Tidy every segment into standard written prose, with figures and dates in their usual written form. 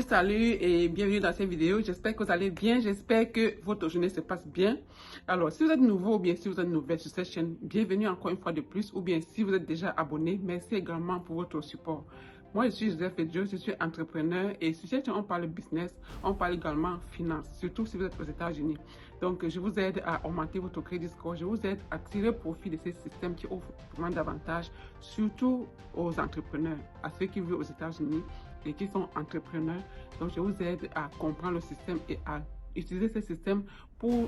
Salut et bienvenue dans cette vidéo. J'espère que vous allez bien, j'espère que votre journée se passe bien. Alors, si vous êtes nouveau ou bien si vous êtes nouvelle sur cette chaîne, bienvenue encore une fois de plus. Ou bien si vous êtes déjà abonné, merci également pour votre support. Moi, je suis Joseph Edjo, je suis entrepreneur et sur cette chaîne, on parle business, on parle également finance, surtout si vous êtes aux États-Unis. Donc, je vous aide à augmenter votre crédit score, je vous aide à tirer profit de ces systèmes qui offrent vraiment davantage, surtout aux entrepreneurs, à ceux qui vivent aux États-Unis et qui sont entrepreneurs. Donc, je vous aide à comprendre le système et à utiliser ce système pour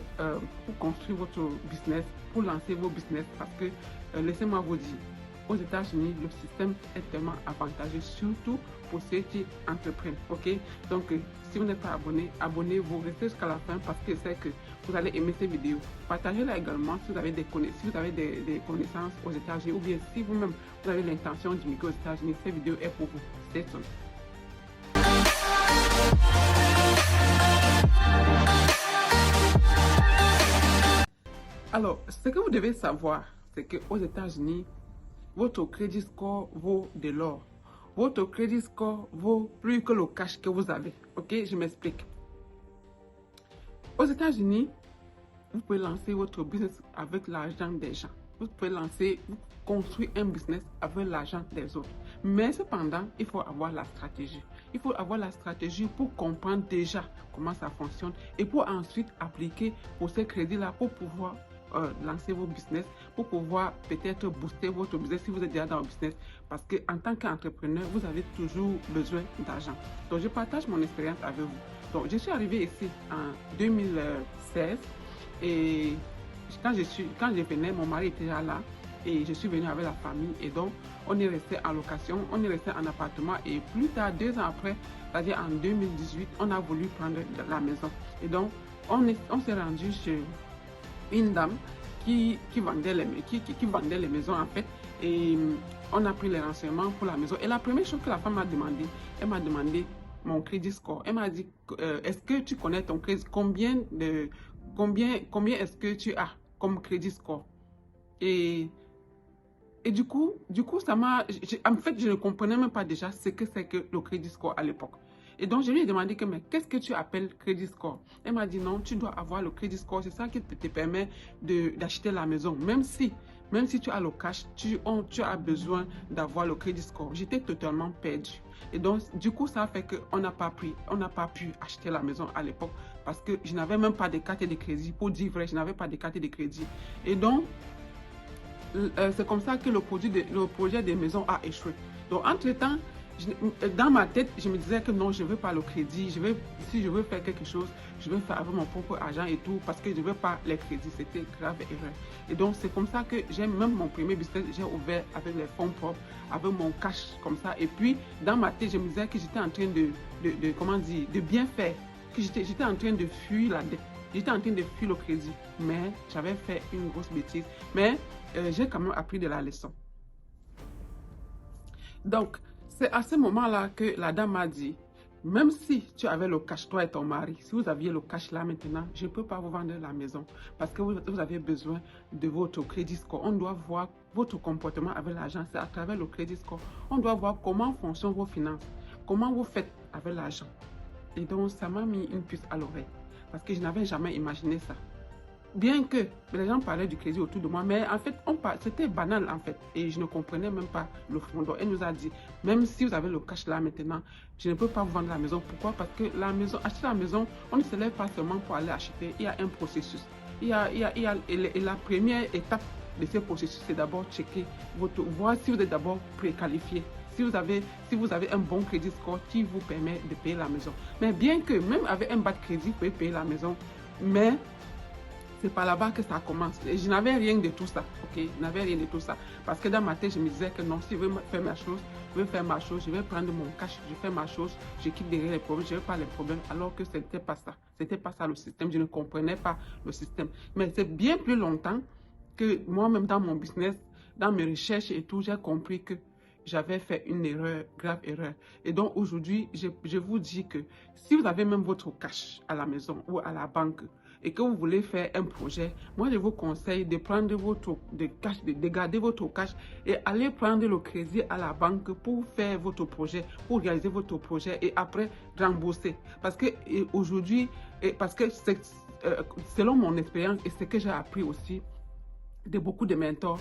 construire votre business, pour lancer vos business. Parce que, laissez-moi vous dire, aux États-Unis, le système est tellement avantageux, surtout pour ceux qui entreprennent. Ok? Donc, si vous n'êtes pas abonné, abonnez-vous, restez jusqu'à la fin parce que je sais que vous allez aimer ces vidéos. Partagez-la également si vous avez des connaissances aux États-Unis ou bien si vous-même vous avez l'intention d'immigrer aux États-Unis, cette vidéo est pour vous. C'est tout. Alors, ce que vous devez savoir, c'est qu'aux États-Unis, votre crédit score vaut de l'or. Votre crédit score vaut plus que le cash que vous avez. Ok, je m'explique. Aux États-Unis, vous pouvez lancer votre business avec l'argent des gens. Vous pouvez construire un business avec l'argent des autres. Mais cependant, il faut avoir la stratégie. Il faut avoir la stratégie pour comprendre déjà comment ça fonctionne et pour ensuite appliquer pour ces crédits-là pour pouvoir lancer vos business, pour pouvoir peut-être booster votre business si vous êtes déjà dans le business. Parce qu'en tant qu'entrepreneur, vous avez toujours besoin d'argent. Donc, je partage mon expérience avec vous. Donc, je suis arrivée ici en 2016 et quand je venais, mon mari était déjà là et je suis venue avec la famille et donc on est resté en location, on est resté en appartement et plus tard, 2 ans après, c'est-à-dire en 2018, on a voulu prendre la maison. Et donc, on s'est rendu chez une dame qui vendait les maisons en fait et on a pris les renseignements pour la maison. Et la première chose que la femme m'a demandé, elle m'a demandé mon crédit score. Elle m'a dit, est-ce que tu connais ton crédit, combien est-ce que tu as comme crédit score? Et du coup, ça m'a... En fait, je ne comprenais même pas déjà ce que c'est que le crédit score à l'époque. Et donc, je lui ai demandé que, mais qu'est-ce que tu appelles crédit score? Elle m'a dit, non, tu dois avoir le crédit score. C'est ça qui te permet d'acheter la maison. Même si tu as le cash, tu as besoin d'avoir le crédit score. J'étais totalement perdue. Et donc, du coup, ça a fait qu'on n'a pas pu acheter la maison à l'époque parce que je n'avais même pas de carte de crédit. Pour dire vrai, je n'avais pas de carte de crédit. Et donc, c'est comme ça que le projet des maisons a échoué. Donc, entre-temps, dans ma tête, je me disais que non, je ne veux pas le crédit. Si je veux faire quelque chose, je veux faire avec mon propre argent et tout, parce que je ne veux pas les crédits. C'était grave erreur. Et donc, c'est comme ça que j'ai même mon premier business, j'ai ouvert avec les fonds propres, avec mon cash, comme ça. Et puis, dans ma tête, je me disais que j'étais en train de bien faire, que j'étais en train de fuir la dette. J'étais en train de fuir le crédit, mais j'avais fait une grosse bêtise. Mais j'ai quand même appris de la leçon. Donc, c'est à ce moment-là que la dame m'a dit, même si tu avais le cash, toi et ton mari, si vous aviez le cash là maintenant, je ne peux pas vous vendre la maison parce que vous avez besoin de votre crédit score. On doit voir votre comportement avec l'argent, c'est à travers le crédit score. On doit voir comment fonctionnent vos finances, comment vous faites avec l'argent. Et donc, ça m'a mis une puce à l'oreille parce que je n'avais jamais imaginé ça. Bien que les gens parlaient du crédit autour de moi, mais en fait, c'était banal en fait. Et je ne comprenais même pas le fond. Donc, elle nous a dit, même si vous avez le cash là maintenant, je ne peux pas vous vendre la maison. Pourquoi? Parce que acheter la maison, on ne se lève pas seulement pour aller acheter. Il y a un processus. Et la première étape de ce processus, c'est d'abord checker voir si vous êtes d'abord préqualifié. Si vous avez un bon crédit score qui vous permet de payer la maison. Mais bien que, même avec un bas de crédit, vous pouvez payer la maison. Mais c'est par là-bas que ça commence. Et je n'avais rien de tout ça, ok? Je n'avais rien de tout ça. Parce que dans ma tête, je me disais que non, si je veux faire ma chose, je vais prendre mon cash, je fais ma chose, je quitte derrière les problèmes, je ne veux pas les problèmes, alors que ce n'était pas ça. C'était pas ça le système, je ne comprenais pas le système. Mais c'est bien plus longtemps que moi-même dans mon business, dans mes recherches et tout, j'ai compris que j'avais fait une erreur, grave erreur. Et donc aujourd'hui, je vous dis que si vous avez même votre cash à la maison ou à la banque, et que vous voulez faire un projet, moi je vous conseille de prendre votre cash, de garder votre cash et aller prendre le crédit à la banque pour faire votre projet, pour réaliser votre projet et après rembourser. Parce que aujourd'hui, parce que selon mon expérience et ce que j'ai appris aussi de beaucoup de mentors,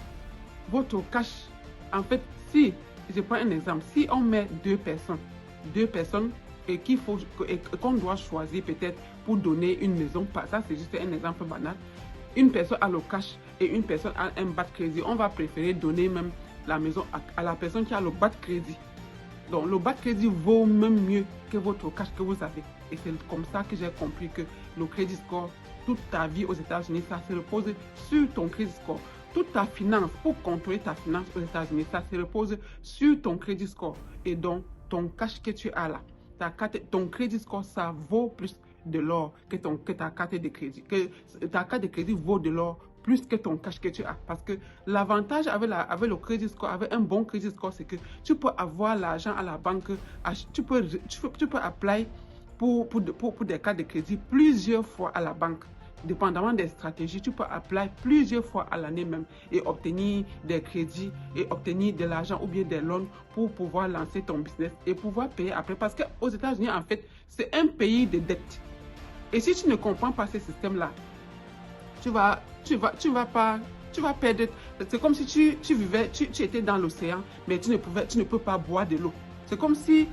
votre cash, en fait, si, je prends un exemple, si on met deux personnes et qu'on doit choisir peut-être pour donner une maison, ça c'est juste un exemple banal, une personne a le cash et une personne a un bas de crédit, on va préférer donner même la maison à la personne qui a le bas de crédit. Donc le bas de crédit vaut même mieux que votre cash que vous avez. Et c'est comme ça que j'ai compris que le crédit score, toute ta vie aux États-Unis, ça se repose sur ton crédit score. Toute ta finance, pour contrôler ta finance aux États-Unis, ça se repose sur ton crédit score. Et donc, ton cash que tu as là, ton crédit score, ça vaut plus de l'or que ta carte de crédit. Ta carte de crédit vaut de l'or plus que ton cash que tu as. Parce que l'avantage avec le crédit score, avec un bon crédit score, c'est que tu peux avoir l'argent à la banque, tu peux apply pour des cartes de crédit plusieurs fois à la banque. Dépendamment des stratégies, tu peux appeler plusieurs fois à l'année même et obtenir des crédits et obtenir de l'argent ou bien des loans pour pouvoir lancer ton business et pouvoir payer après. Parce qu'aux États-Unis, en fait, c'est un pays de dette. Et si tu ne comprends pas ce système-là, tu vas perdre. C'est comme si tu étais dans l'océan, mais tu ne peux pas boire de l'eau. C'est comme si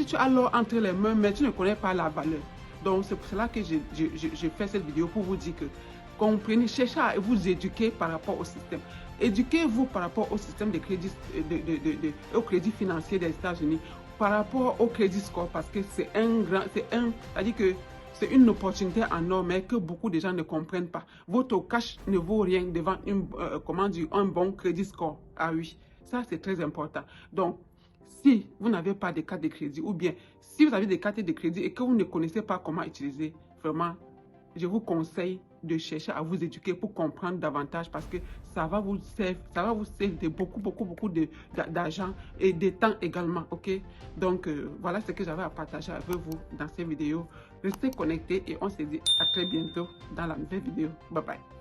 tu as l'eau entre les mains, mais tu ne connais pas la valeur. Donc, c'est pour cela que je fais cette vidéo pour vous dire que comprenez, cherchez à vous éduquer par rapport au système. Éduquez-vous par rapport au système de crédit, au crédit financier des États-Unis, par rapport au crédit score, parce que c'est-à-dire que c'est une opportunité en or, mais que beaucoup de gens ne comprennent pas. Votre cash ne vaut rien devant un bon crédit score. Ah oui, ça c'est très important. Donc, si vous n'avez pas de carte de crédit ou bien si vous avez des cartes de crédit et que vous ne connaissez pas comment utiliser, vraiment, je vous conseille de chercher à vous éduquer pour comprendre davantage parce que ça va vous servir de beaucoup d'argent et de temps également, ok? Donc, voilà ce que j'avais à partager avec vous dans cette vidéo. Restez connectés et on se dit à très bientôt dans la nouvelle vidéo. Bye bye.